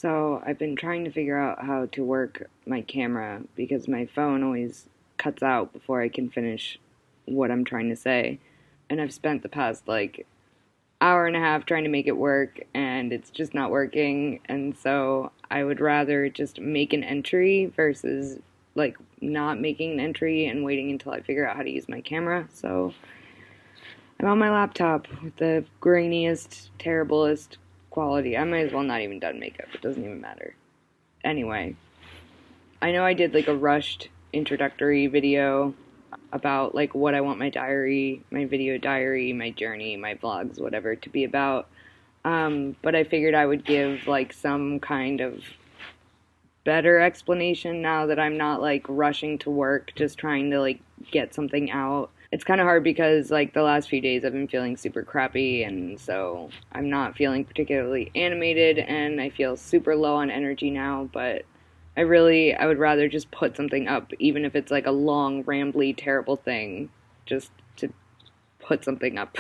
So I've been trying to figure out how to work my camera because my phone always cuts out before I can finish what I'm trying to say. And I've spent the past hour and a half trying to make it work and it's just not working. And so I would rather just make an entry versus not making an entry and waiting until I figure out how to use my camera. So I'm on my laptop with the grainiest, terriblest quality. I might as well not even done makeup. It doesn't even matter. Anyway, I know I did a rushed introductory video about what I want my diary, my video diary, my journey, my vlogs, whatever to be about. But I figured I would give some kind of better explanation now that I'm not rushing to work, just trying to get something out. It's kind of hard because the last few days I've been feeling super crappy, and so I'm not feeling particularly animated and I feel super low on energy now, but I would rather just put something up, even if it's a long, rambly, terrible thing, just to put something up.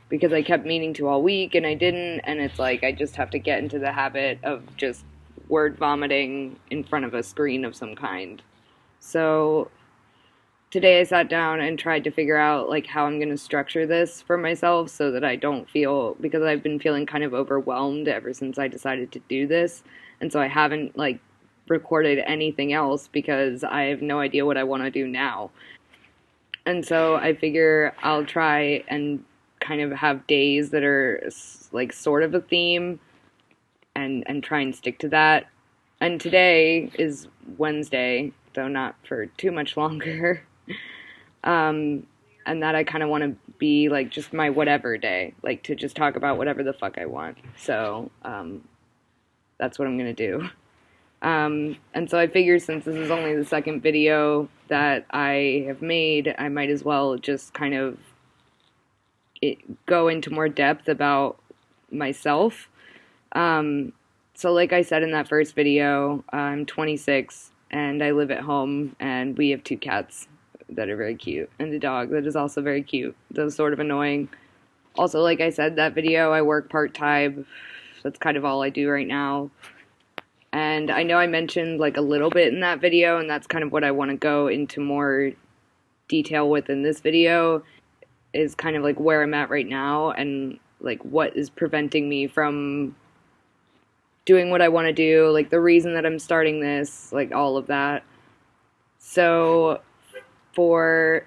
Because I kept meaning to all week and I didn't, and it's I just have to get into the habit of just word vomiting in front of a screen of some kind. So today I sat down and tried to figure out how I'm going to structure this for myself so that I don't feel, because I've been feeling kind of overwhelmed ever since I decided to do this, and so I haven't recorded anything else because I have no idea what I want to do now. And so I figure I'll try and kind of have days that are sort of a theme and try and stick to that. And today is Wednesday, though not for too much longer. And that I kind of want to be just my whatever day, to just talk about whatever the fuck I want. So that's what I'm gonna do. And so I figured since this is only the second video that I have made, I might as well just kind of go into more depth about myself. So like I said in that first video, I'm 26 and I live at home and we have 2 cats that are very cute and a dog that is also very cute, though sort of annoying. Also, like I said, that video, I work part-time. That's kind of all I do right now. And I know I mentioned a little bit in that video, and that's kind of what I want to go into more detail with in this video, is kind of where I'm at right now and what is preventing me from doing what I want to do, the reason that I'm starting this, all of that. So for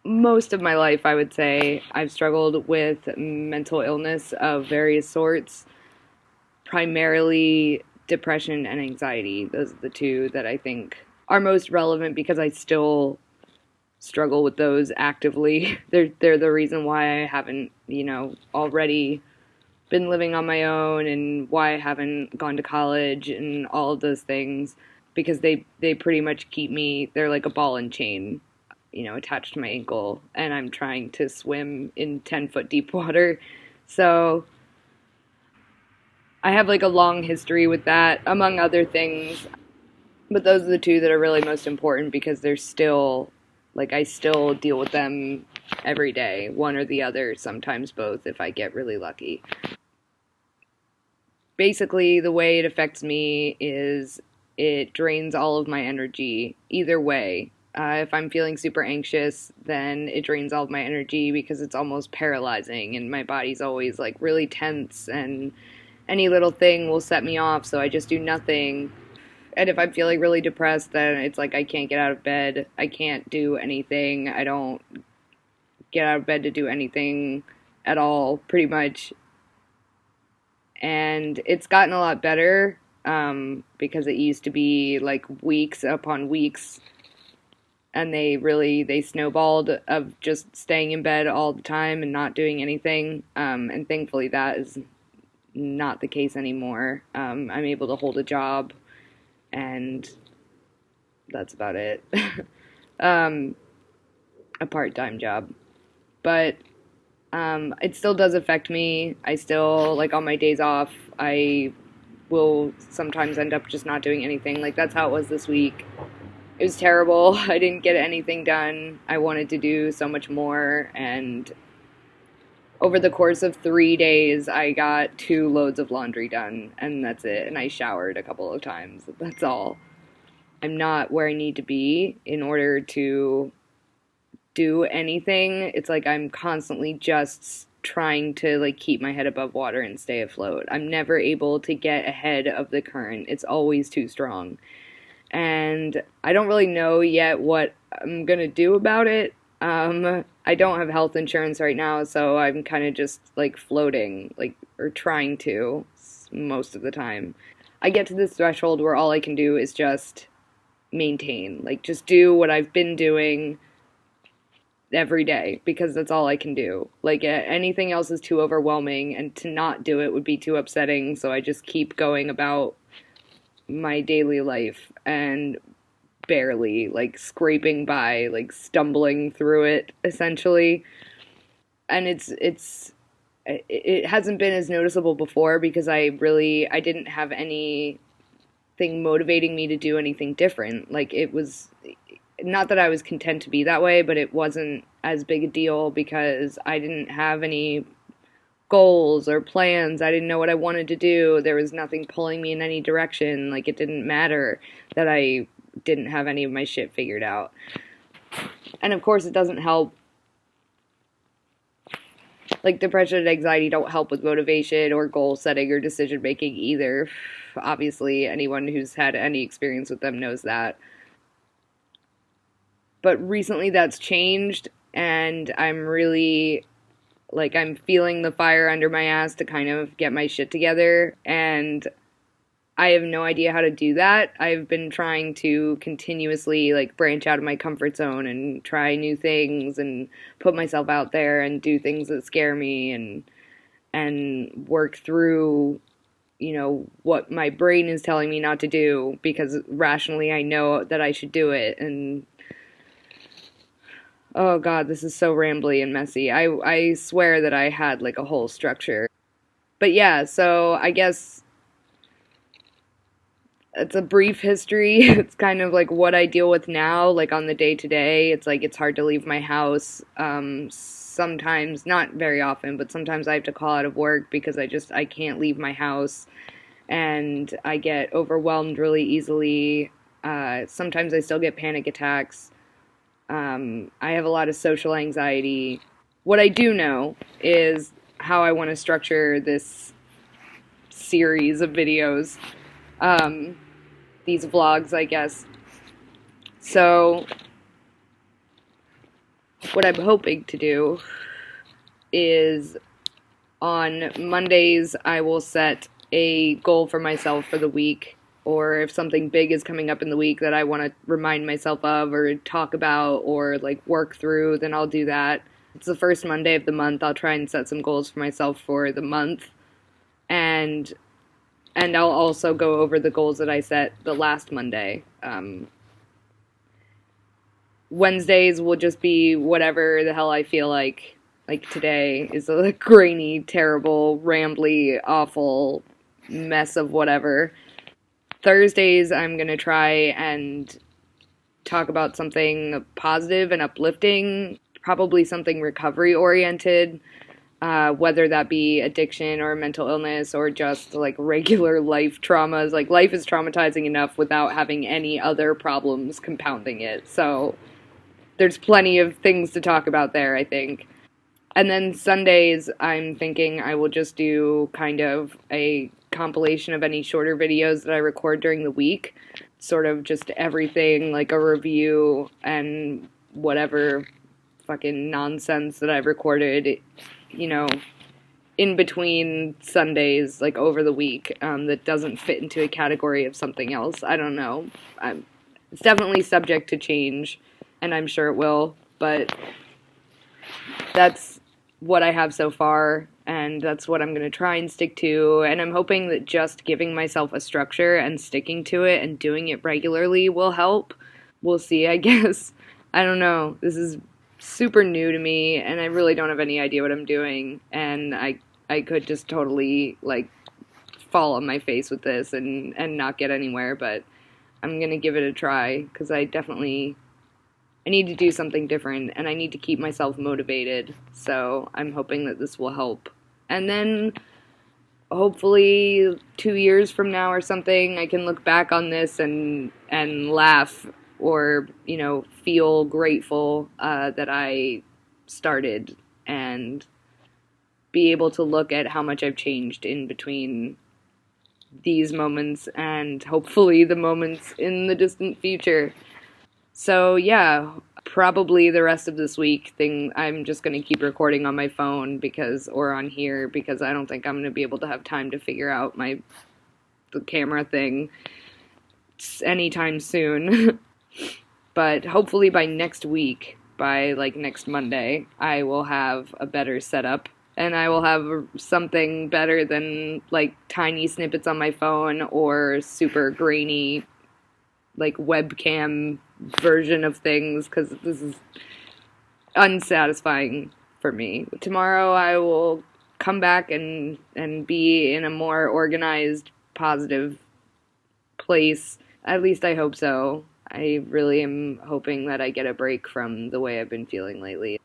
most of my life, I would say, I've struggled with mental illness of various sorts, primarily depression and anxiety. Those are the 2 that I think are most relevant because I still struggle with those actively. They're the reason why I haven't, already been living on my own and why I haven't gone to college and all of those things, because they pretty much keep me, they're like a ball and chain, attached to my ankle, and I'm trying to swim in 10-foot deep water. So I have a long history with that, among other things, but those are the 2 that are really most important because they're still, I still deal with them every day, one or the other, sometimes both if I get really lucky. Basically, the way it affects me is it drains all of my energy either way. If I'm feeling super anxious, then it drains all of my energy because it's almost paralyzing and my body's always really tense and any little thing will set me off, so I just do nothing. And if I'm feeling really depressed, then it's I can't get out of bed. I can't do anything. I don't get out of bed to do anything at all, pretty much. And it's gotten a lot better because it used to be weeks upon weeks, and they snowballed of just staying in bed all the time and not doing anything. And thankfully that is not the case anymore. I'm able to hold a job, and that's about it. A part-time job. But it still does affect me. I still, on my days off, I will sometimes end up just not doing anything. That's how it was this week. It was terrible. I didn't get anything done. I wanted to do so much more, and over the course of 3 days, I got 2 loads of laundry done, and that's it. And I showered a couple of times. That's all. I'm not where I need to be in order to do anything. It's like I'm constantly just trying to like keep my head above water and stay afloat. I'm never able to get ahead of the current. It's always too strong. And I don't really know yet what I'm gonna do about it. I don't have health insurance right now, so I'm kind of just like floating, like, or trying to most of the time. I get to this threshold where all I can do is just maintain, like, just do what I've been doing every day because that's all I can do. Like, anything else is too overwhelming, and to not do it would be too upsetting, so I just keep going about my daily life and barely, like, scraping by, like, stumbling through it, essentially. And it hasn't been as noticeable before because I didn't have anything motivating me to do anything different. Like, it was not that I was content to be that way, but it wasn't as big a deal because I didn't have any goals or plans. I didn't know what I wanted to do. There was nothing pulling me in any direction. Like, it didn't matter that I didn't have any of my shit figured out. And of course, it doesn't help. Like, depression and anxiety don't help with motivation or goal setting or decision making either. Obviously, anyone who's had any experience with them knows that. But recently that's changed, and I'm really, like, I'm feeling the fire under my ass to kind of get my shit together, and I have no idea how to do that. I've been trying to continuously, like, branch out of my comfort zone and try new things and put myself out there and do things that scare me and work through, you know, what my brain is telling me not to do because rationally I know that I should do it. And oh god, this is so rambly and messy. I swear that I had like a whole structure. But yeah, so I guess it's a brief history. It's kind of like what I deal with now, like on the day to day. It's like it's hard to leave my house. Sometimes, not very often, but sometimes I have to call out of work because I can't leave my house, and I get overwhelmed really easily. Sometimes I still get panic attacks. I have a lot of social anxiety. What I do know is how I want to structure this series of videos. These vlogs, I guess. So, what I'm hoping to do is on Mondays I will set a goal for myself for the week, or if something big is coming up in the week that I want to remind myself of or talk about or like work through, then I'll do that. It's the first Monday of the month. I'll try and set some goals for myself for the month, and I'll also go over the goals that I set the last Monday. Wednesdays will just be whatever the hell I feel like. Like today is a grainy, terrible, rambly, awful mess of whatever. Thursdays, I'm going to try and talk about something positive and uplifting, probably something recovery-oriented. Whether that be addiction or mental illness or just like regular life traumas. Like, life is traumatizing enough without having any other problems compounding it. So there's plenty of things to talk about there, I think. And then Sundays, I'm thinking I will just do kind of a compilation of any shorter videos that I record during the week. Sort of just everything, like a review and whatever fucking nonsense that I've recorded, you know, in between Sundays, like over the week, that doesn't fit into a category of something else. I don't know. It's definitely subject to change, and I'm sure it will, but that's what I have so far, and that's what I'm going to try and stick to, and I'm hoping that just giving myself a structure and sticking to it and doing it regularly will help. We'll see, I guess. I don't know. This is super new to me, and I really don't have any idea what I'm doing, and I could just totally, like, fall on my face with this and not get anywhere, but I'm gonna give it a try, because I definitely I need to do something different, and I need to keep myself motivated. So I'm hoping that this will help. And then hopefully 2 years from now or something, I can look back on this and laugh, or feel grateful that I started, and be able to look at how much I've changed in between these moments and hopefully the moments in the distant future. So yeah, probably the rest of this week thing I'm just going to keep recording on my phone, because or on here, because I don't think I'm going to be able to have time to figure out the camera thing anytime soon. But hopefully by next week, by like next Monday, I will have a better setup, and I will have something better than like tiny snippets on my phone or super grainy like webcam version of things, because this is unsatisfying for me. Tomorrow I will come back and be in a more organized, positive place. At least I hope so. I really am hoping that I get a break from the way I've been feeling lately.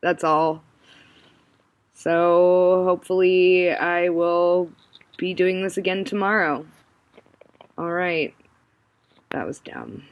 That's all. So hopefully I will be doing this again tomorrow. All right. That was dumb.